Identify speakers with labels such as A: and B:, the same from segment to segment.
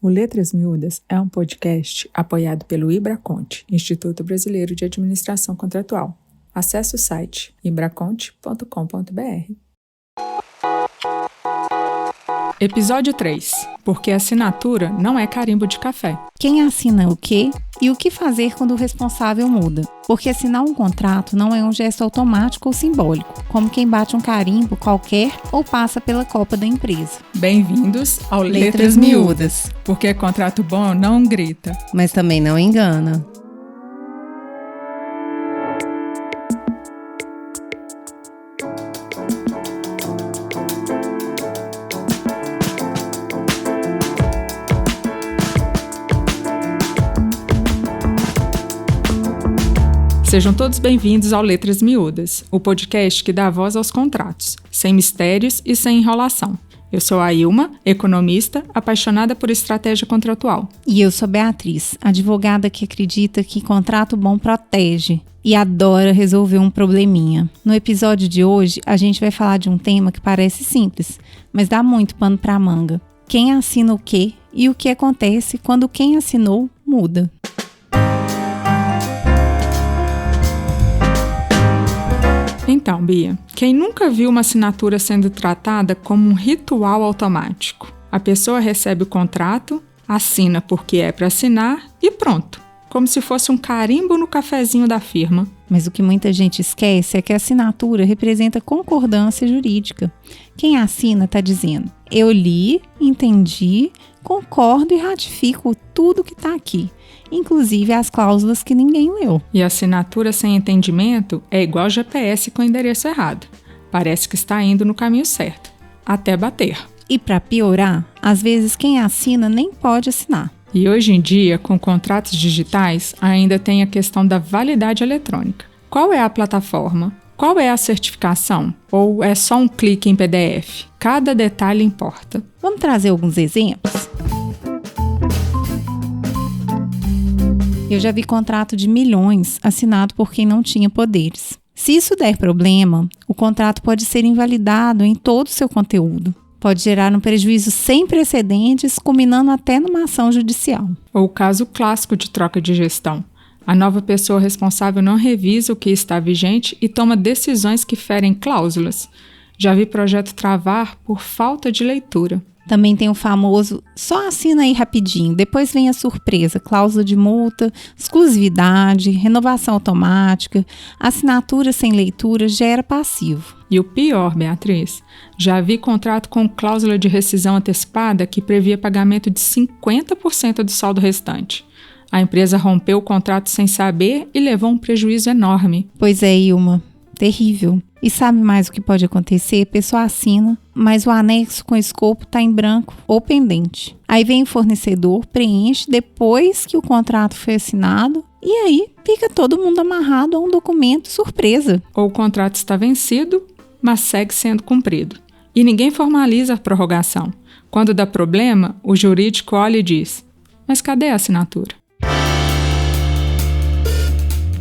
A: O Letras Miúdas é um podcast apoiado pelo Ibraconte, Instituto Brasileiro de Administração Contratual. Acesse o site ibraconte.com.br. Episódio 3. Porque assinatura não é carimbo de café.
B: Quem assina o quê e o que fazer quando o responsável muda? Porque assinar um contrato não é um gesto automático ou simbólico, como quem bate um carimbo qualquer ou passa pela copa da empresa.
A: Bem-vindos ao Letras Miúdas. Porque contrato bom não grita,
B: mas também não engana.
A: Sejam todos bem-vindos ao Letras Miúdas, o podcast que dá voz aos contratos, sem mistérios e sem enrolação. Eu sou a Ilma, economista, apaixonada por estratégia contratual.
B: E eu sou Beatriz, advogada que acredita que contrato bom protege e adora resolver um probleminha. No episódio de hoje, a gente vai falar de um tema que parece simples, mas dá muito pano pra manga. Quem assina o quê e o que acontece quando quem assinou muda.
A: Então, Bia, quem nunca viu uma assinatura sendo tratada como um ritual automático? A pessoa recebe o contrato, assina porque é para assinar e pronto, como se fosse um carimbo no cafezinho da firma.
B: Mas o que muita gente esquece é que a assinatura representa concordância jurídica. Quem assina está dizendo, eu li, entendi, concordo e ratifico tudo que está aqui, inclusive as cláusulas que ninguém leu.
A: E a assinatura sem entendimento é igual GPS com endereço errado. Parece que está indo no caminho certo, até bater.
B: E para piorar, às vezes quem assina nem pode assinar.
A: E hoje em dia, com contratos digitais, ainda tem a questão da validade eletrônica. Qual é a plataforma? Qual é a certificação? Ou é só um clique em PDF? Cada detalhe importa.
B: Vamos trazer alguns exemplos? Eu já vi contrato de milhões assinado por quem não tinha poderes. Se isso der problema, o contrato pode ser invalidado em todo o seu conteúdo. Pode gerar um prejuízo sem precedentes, culminando até numa ação judicial.
A: Ou o caso clássico de troca de gestão. A nova pessoa responsável não revisa o que está vigente e toma decisões que ferem cláusulas. Já vi projeto travar por falta de leitura.
B: Também tem o famoso, só assina aí rapidinho, depois vem a surpresa, cláusula de multa, exclusividade, renovação automática, assinatura sem leitura gera passivo.
A: E o pior, Beatriz, já vi contrato com cláusula de rescisão antecipada que previa pagamento de 50% do saldo restante. A empresa rompeu o contrato sem saber e levou um prejuízo enorme.
B: Pois é, Ilma. Terrível. E sabe mais o que pode acontecer? A pessoa assina, mas o anexo com escopo está em branco ou pendente. Aí vem o fornecedor, preenche depois que o contrato foi assinado e aí fica todo mundo amarrado a um documento surpresa.
A: Ou o contrato está vencido, mas segue sendo cumprido. E ninguém formaliza a prorrogação. Quando dá problema, o jurídico olha e diz, mas cadê a assinatura?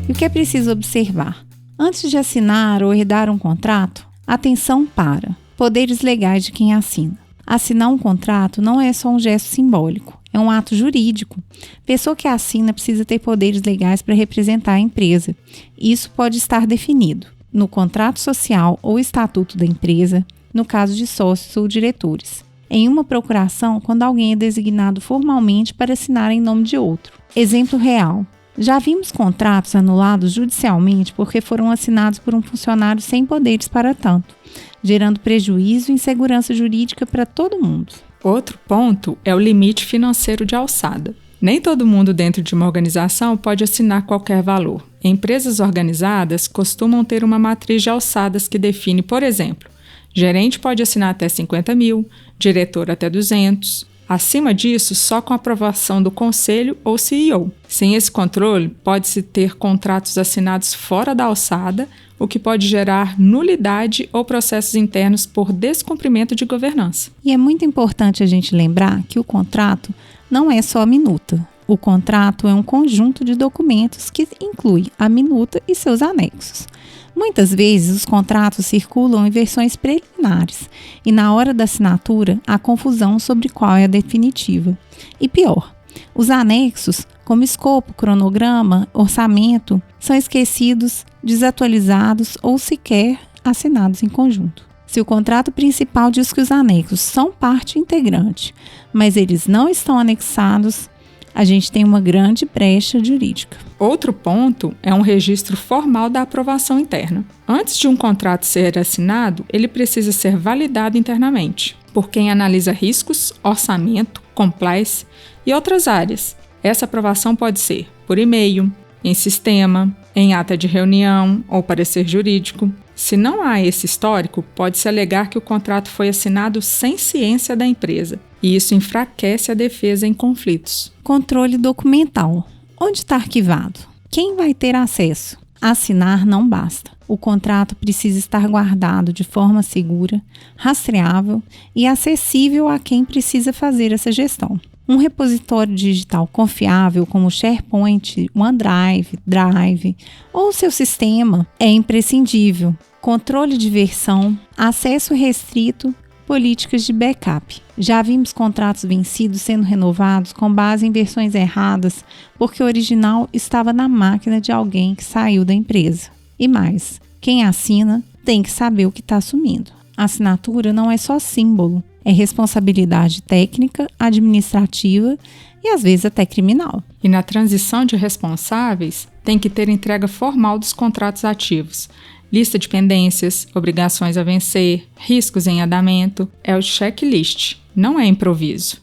B: E o que é preciso observar? Antes de assinar ou herdar um contrato, atenção para poderes legais de quem assina. Assinar um contrato não é só um gesto simbólico, é um ato jurídico. Pessoa que assina precisa ter poderes legais para representar a empresa. Isso pode estar definido no contrato social ou estatuto da empresa, no caso de sócios ou diretores. Em uma procuração, quando alguém é designado formalmente para assinar em nome de outro. Exemplo real. Já vimos contratos anulados judicialmente porque foram assinados por um funcionário sem poderes para tanto, gerando prejuízo e insegurança jurídica para todo mundo.
A: Outro ponto é o limite financeiro de alçada. Nem todo mundo dentro de uma organização pode assinar qualquer valor. Empresas organizadas costumam ter uma matriz de alçadas que define, por exemplo, gerente pode assinar até 50 mil, diretor até 200. Acima disso, só com aprovação do conselho ou CEO. Sem esse controle, pode-se ter contratos assinados fora da alçada, o que pode gerar nulidade ou processos internos por descumprimento de governança.
B: E é muito importante a gente lembrar que o contrato não é só a minuta. o contrato é um conjunto de documentos que inclui a minuta e seus anexos. Muitas vezes, os contratos circulam em versões preliminares e, na hora da assinatura, há confusão sobre qual é a definitiva. E pior, os anexos, como escopo, cronograma, orçamento, são esquecidos, desatualizados ou sequer assinados em conjunto. Se o contrato principal diz que os anexos são parte integrante, mas eles não estão anexados, a gente tem uma grande brecha jurídica.
A: Outro ponto é um registro formal da aprovação interna. Antes de um contrato ser assinado, ele precisa ser validado internamente por quem analisa riscos, orçamento, compliance e outras áreas. Essa aprovação pode ser por e-mail, em sistema, em ata de reunião ou parecer jurídico. Se não há esse histórico, pode-se alegar que o contrato foi assinado sem ciência da empresa, e isso enfraquece a defesa em conflitos.
B: Controle documental. Onde está arquivado? Quem vai ter acesso? Assinar não basta. O contrato precisa estar guardado de forma segura, rastreável e acessível a quem precisa fazer essa gestão. Um repositório digital confiável como SharePoint, OneDrive, Drive ou seu sistema é imprescindível. Controle de versão, acesso restrito, políticas de backup. Já vimos contratos vencidos sendo renovados com base em versões erradas porque o original estava na máquina de alguém que saiu da empresa. E mais, quem assina tem que saber o que está assumindo. A assinatura não é só símbolo, é responsabilidade técnica, administrativa e às vezes até criminal.
A: E na transição de responsáveis, tem que ter entrega formal dos contratos ativos, lista de pendências, obrigações a vencer, riscos em andamento. É o checklist, não é improviso.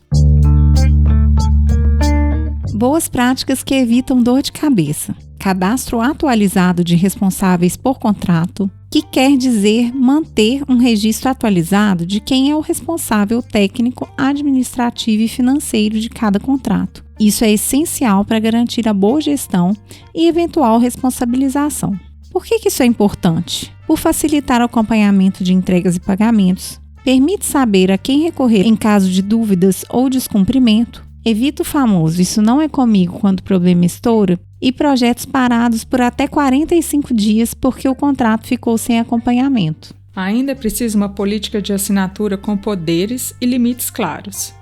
B: Boas práticas que evitam dor de cabeça. Cadastro atualizado de responsáveis por contrato, que quer dizer manter um registro atualizado de quem é o responsável técnico, administrativo e financeiro de cada contrato. Isso é essencial para garantir a boa gestão e eventual responsabilização. Por que isso é importante? Por facilitar o acompanhamento de entregas e pagamentos, permite saber a quem recorrer em caso de dúvidas ou descumprimento, evita o famoso "isso não é comigo" quando o problema estoura, e projetos parados por até 45 dias porque o contrato ficou sem acompanhamento.
A: Ainda é preciso uma política de assinatura com poderes e limites claros.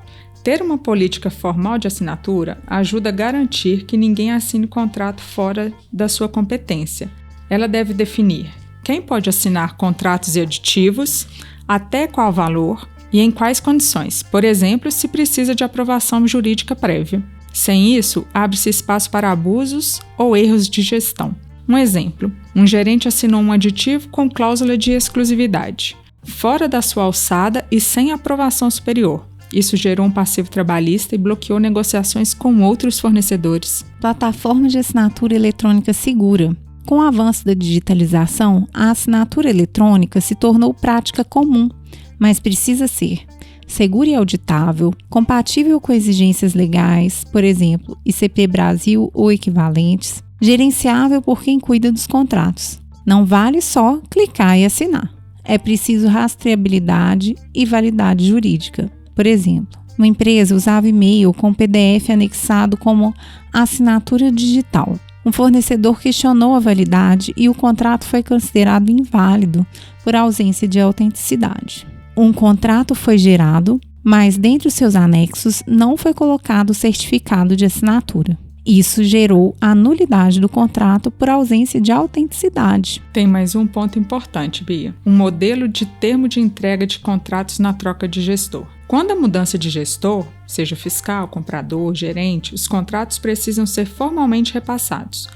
A: Ter uma política formal de assinatura ajuda a garantir que ninguém assine contrato fora da sua competência. Ela deve definir quem pode assinar contratos e aditivos, até qual valor e em quais condições, por exemplo, se precisa de aprovação jurídica prévia. Sem isso, abre-se espaço para abusos ou erros de gestão. Um exemplo, um gerente assinou um aditivo com cláusula de exclusividade, fora da sua alçada e sem aprovação superior. Isso gerou um passivo trabalhista e bloqueou negociações com outros fornecedores.
B: Plataforma de assinatura eletrônica segura. Com o avanço da digitalização, a assinatura eletrônica se tornou prática comum, mas precisa ser segura e auditável, compatível com exigências legais, por exemplo, ICP Brasil ou equivalentes, gerenciável por quem cuida dos contratos. Não vale só clicar e assinar. É preciso rastreabilidade e validade jurídica. Por exemplo, uma empresa usava e-mail com PDF anexado como assinatura digital. Um fornecedor questionou a validade e o contrato foi considerado inválido por ausência de autenticidade. Um contrato foi gerado, mas dentre os seus anexos não foi colocado o certificado de assinatura. Isso gerou a nulidade do contrato por ausência de autenticidade.
A: Tem mais um ponto importante, Bia. Um modelo de termo de entrega de contratos na troca de gestor. Quando a mudança de gestor, seja fiscal, comprador, gerente, os contratos precisam ser formalmente repassados.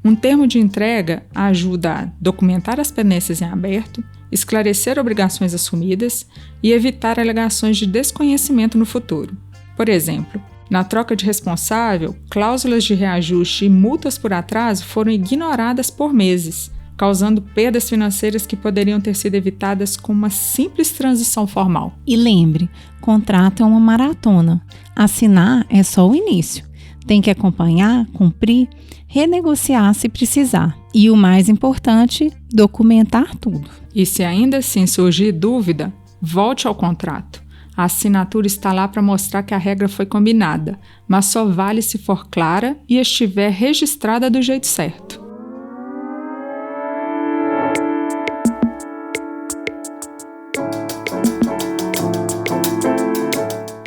A: Um termo de entrega ajuda a documentar as pendências em aberto, esclarecer obrigações assumidas e evitar alegações de desconhecimento no futuro. Por exemplo, na troca de responsável, cláusulas de reajuste e multas por atraso foram ignoradas por meses, causando perdas financeiras que poderiam ter sido evitadas com uma simples transição formal.
B: E lembre, contrato é uma maratona. Assinar é só o início. Tem que acompanhar, cumprir, renegociar se precisar. E o mais importante, documentar tudo.
A: E se ainda assim surgir dúvida, volte ao contrato. A assinatura está lá para mostrar que a regra foi combinada, mas só vale se for clara e estiver registrada do jeito certo.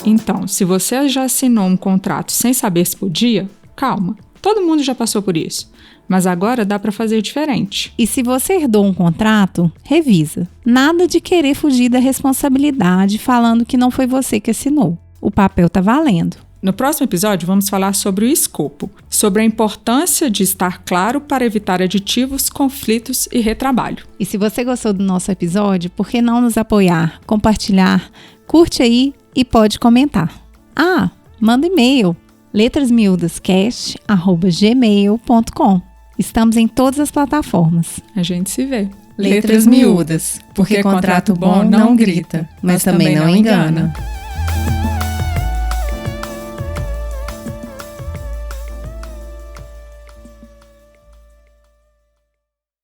A: Então, se você já assinou um contrato sem saber se podia, calma, todo mundo já passou por isso. Mas agora dá para fazer diferente.
B: E se você herdou um contrato, revisa. Nada de querer fugir da responsabilidade falando que não foi você que assinou. O papel tá valendo.
A: No próximo episódio, vamos falar sobre o escopo, sobre a importância de estar claro para evitar aditivos, conflitos e retrabalho.
B: E se você gostou do nosso episódio, por que não nos apoiar, compartilhar, curte aí e pode comentar. Manda e-mail, letrasmiudascast@gmail.com. Estamos em todas as plataformas.
A: A gente se vê.
B: Letras Miúdas, porque contrato bom não grita, mas também não engana.